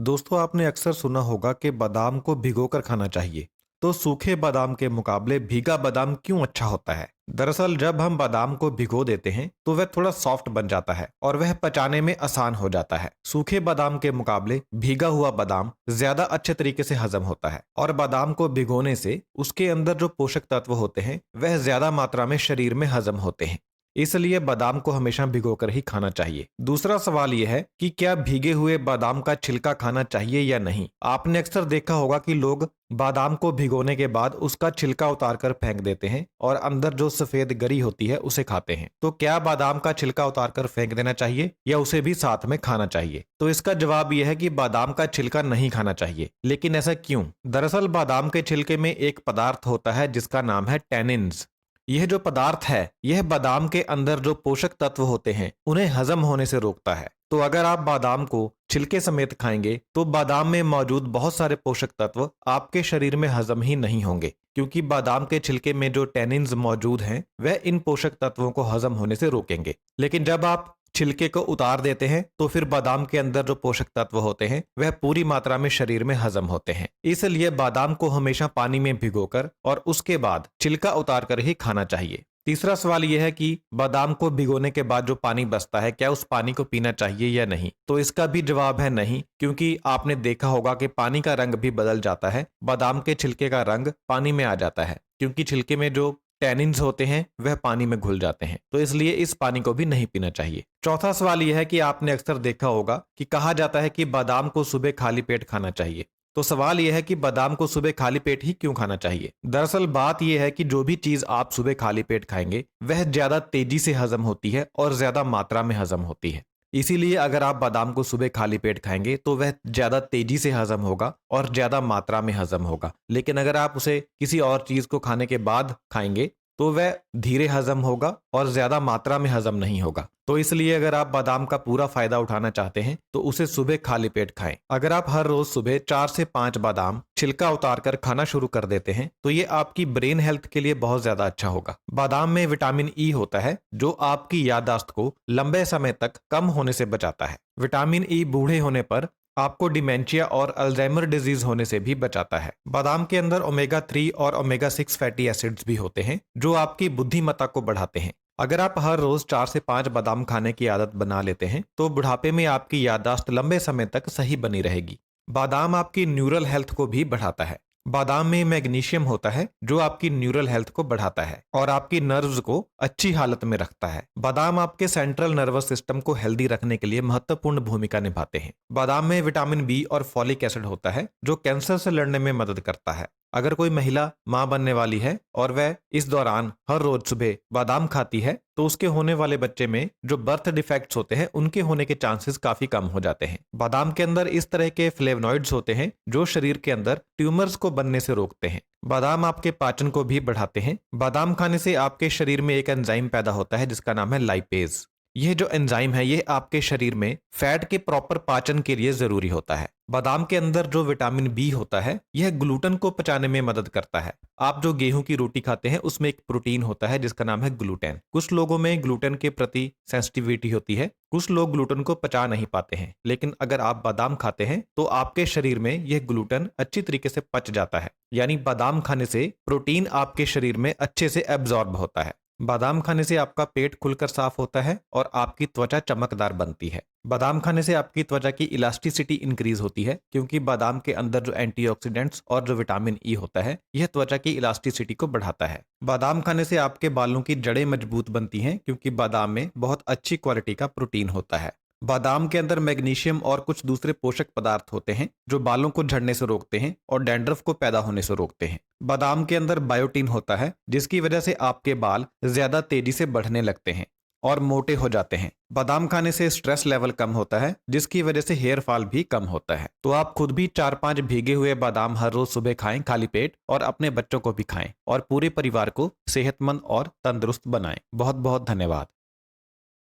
दोस्तों, आपने अक्सर सुना होगा कि बादाम को भिगोकर खाना चाहिए। तो सूखे बादाम के मुकाबले भीगा बादाम क्यों अच्छा होता है? दरअसल जब हम बादाम को भिगो देते हैं तो वह थोड़ा सॉफ्ट बन जाता है और वह पचाने में आसान हो जाता है। सूखे बादाम के मुकाबले भीगा हुआ बादाम ज्यादा अच्छे तरीके से हजम होता है और बादाम को भिगोने से उसके अंदर जो पोषक तत्व होते हैं वह ज्यादा मात्रा में शरीर में हजम होते हैं। इसलिए बादाम को हमेशा भिगोकर ही खाना चाहिए। दूसरा सवाल यह है कि क्या भीगे हुए बादाम का छिलका खाना चाहिए या नहीं। आपने अक्सर देखा होगा कि लोग बादाम को भिगोने के बाद उसका छिलका उतारकर फेंक देते हैं और अंदर जो सफेद गरी होती है उसे खाते हैं। तो क्या बादाम का छिलका उतारकर फेंक देना चाहिए या उसे भी साथ में खाना चाहिए? तो इसका जवाब यह है कि बादाम का छिलका नहीं खाना चाहिए। लेकिन ऐसा क्यों? दरअसल बादाम के छिलके में एक पदार्थ होता है जिसका नाम है टैनिन्स। यह जो पदार्थ है यह बादाम के अंदर जो पोषक तत्व होते हैं उन्हें हजम होने से रोकता है। तो अगर आप बादाम को छिलके समेत खाएंगे तो बादाम में मौजूद बहुत सारे पोषक तत्व आपके शरीर में हजम ही नहीं होंगे, क्योंकि बादाम के छिलके में जो टैनिन्स मौजूद हैं वह इन पोषक तत्वों को हजम होने से रोकेंगे। लेकिन जब आप छिलके को उतार देते हैं तो फिर बादाम के अंदर जो पोषक तत्व होते हैं वह पूरी मात्रा में शरीर में हजम होते हैं। इसलिए बादाम को हमेशा पानी में भिगोकर और उसके बाद छिलका उतार कर ही खाना चाहिए। तीसरा सवाल यह है कि बादाम को भिगोने के बाद जो पानी बचता है क्या उस पानी को पीना चाहिए या नहीं। तो इसका भी जवाब है नहीं, क्योंकि आपने देखा होगा कि पानी का रंग भी बदल जाता है। बादाम के छिलके का रंग पानी में आ जाता है क्योंकि छिलके में जो टैनिन्स होते हैं वह पानी में घुल जाते हैं, तो इसलिए इस पानी को भी नहीं पीना चाहिए। चौथा सवाल यह है कि आपने अक्सर देखा होगा कि कहा जाता है कि बादाम को सुबह खाली पेट खाना चाहिए। तो सवाल यह है कि बादाम को सुबह खाली पेट ही क्यों खाना चाहिए? दरअसल बात यह है कि जो भी चीज आप सुबह खाली पेट खाएंगे वह ज्यादा तेजी से हजम होती है और ज्यादा मात्रा में हजम होती है। इसीलिए अगर आप बादाम को सुबह खाली पेट खाएंगे तो वह ज्यादा तेजी से हजम होगा और ज्यादा मात्रा में हजम होगा। लेकिन अगर आप उसे किसी और चीज को खाने के बाद खाएंगे तो वह धीरे हजम होगा और ज्यादा मात्रा में हजम नहीं होगा। तो इसलिए अगर आप बादाम का पूरा फायदा उठाना चाहते हैं तो उसे सुबह खाली पेट खाएं। अगर आप हर रोज सुबह 4 से 5 बादाम छिलका उतारकर खाना शुरू कर देते हैं तो ये आपकी ब्रेन हेल्थ के लिए बहुत ज्यादा अच्छा होगा। बादाम में विटामिन ई होता है जो आपकी याददाश्त को लंबे समय तक कम होने से बचाता है। विटामिन ई बूढ़े होने पर आपको डिमेंशिया और अल्जाइमर डिजीज होने से भी बचाता है। बादाम के अंदर ओमेगा 3 और ओमेगा 6 फैटी एसिड्स भी होते हैं जो आपकी बुद्धिमत्ता को बढ़ाते हैं। अगर आप हर रोज 4 से 5 बादाम खाने की आदत बना लेते हैं तो बुढ़ापे में आपकी याददाश्त लंबे समय तक सही बनी रहेगी। बादाम आपकी न्यूरल हेल्थ को भी बढ़ाता है। बादाम में मैग्नीशियम होता है जो आपकी न्यूरल हेल्थ को बढ़ाता है और आपकी नर्व्स को अच्छी हालत में रखता है। बादाम आपके सेंट्रल नर्वस सिस्टम को हेल्दी रखने के लिए महत्वपूर्ण भूमिका निभाते हैं। बादाम में विटामिन बी और फॉलिक एसिड होता है जो कैंसर से लड़ने में मदद करता है। अगर कोई महिला मां बनने वाली है और वह इस दौरान हर रोज सुबह बादाम खाती है तो उसके होने वाले बच्चे में जो बर्थ डिफेक्ट्स होते हैं उनके होने के चांसेस काफी कम हो जाते हैं। बादाम के अंदर इस तरह के फ्लेवोनॉइड्स होते हैं जो शरीर के अंदर ट्यूमर्स को बनने से रोकते हैं। बादाम आपके पाचन को भी बढ़ाते हैं। बादाम खाने से आपके शरीर में एक एंजाइम पैदा होता है जिसका नाम है लाइपेज। यह जो एंजाइम है यह आपके शरीर में फैट के प्रॉपर पाचन के लिए जरूरी होता है। बादाम के अंदर जो विटामिन बी होता है यह ग्लूटन को पचाने में मदद करता है। आप जो गेहूं की रोटी खाते हैं उसमें एक प्रोटीन होता है जिसका नाम है ग्लूटेन। कुछ लोगों में ग्लूटेन के प्रति सेंसिटिविटी होती है, कुछ लोग ग्लूटेन को पचा नहीं पाते हैं। लेकिन अगर आप बादाम खाते हैं तो आपके शरीर में यह ग्लूटेन अच्छी तरीके से पच जाता है, यानी बादाम खाने से प्रोटीन आपके शरीर में अच्छे से एब्जॉर्ब होता है। बादाम खाने से आपका पेट खुलकर साफ होता है और आपकी त्वचा चमकदार बनती है। बादाम खाने से आपकी त्वचा की इलास्टिसिटी इंक्रीज होती है, क्योंकि बादाम के अंदर जो एंटीऑक्सीडेंट्स और जो विटामिन ई होता है यह त्वचा की इलास्टिसिटी को बढ़ाता है। बादाम खाने से आपके बालों की जड़ें मजबूत बनती हैं, क्योंकि बादाम में बहुत अच्छी क्वालिटी का प्रोटीन होता है। बादाम के अंदर मैग्नीशियम और कुछ दूसरे पोषक पदार्थ होते हैं जो बालों को झड़ने से रोकते हैं और डैंड्रफ को पैदा होने से रोकते हैं। बादाम के अंदर बायोटीन होता है जिसकी वजह से आपके बाल ज्यादा तेजी से बढ़ने लगते हैं और मोटे हो जाते हैं। बादाम खाने से स्ट्रेस लेवल कम होता है जिसकी वजह से हेयर फॉल भी कम होता है। तो आप खुद भी 4-5 भीगे हुए बादाम हर रोज सुबह खाएं खाली पेट, और अपने बच्चों को भी खाएं और पूरे परिवार को सेहतमंद और तंदुरुस्त बनाएं। बहुत बहुत धन्यवाद।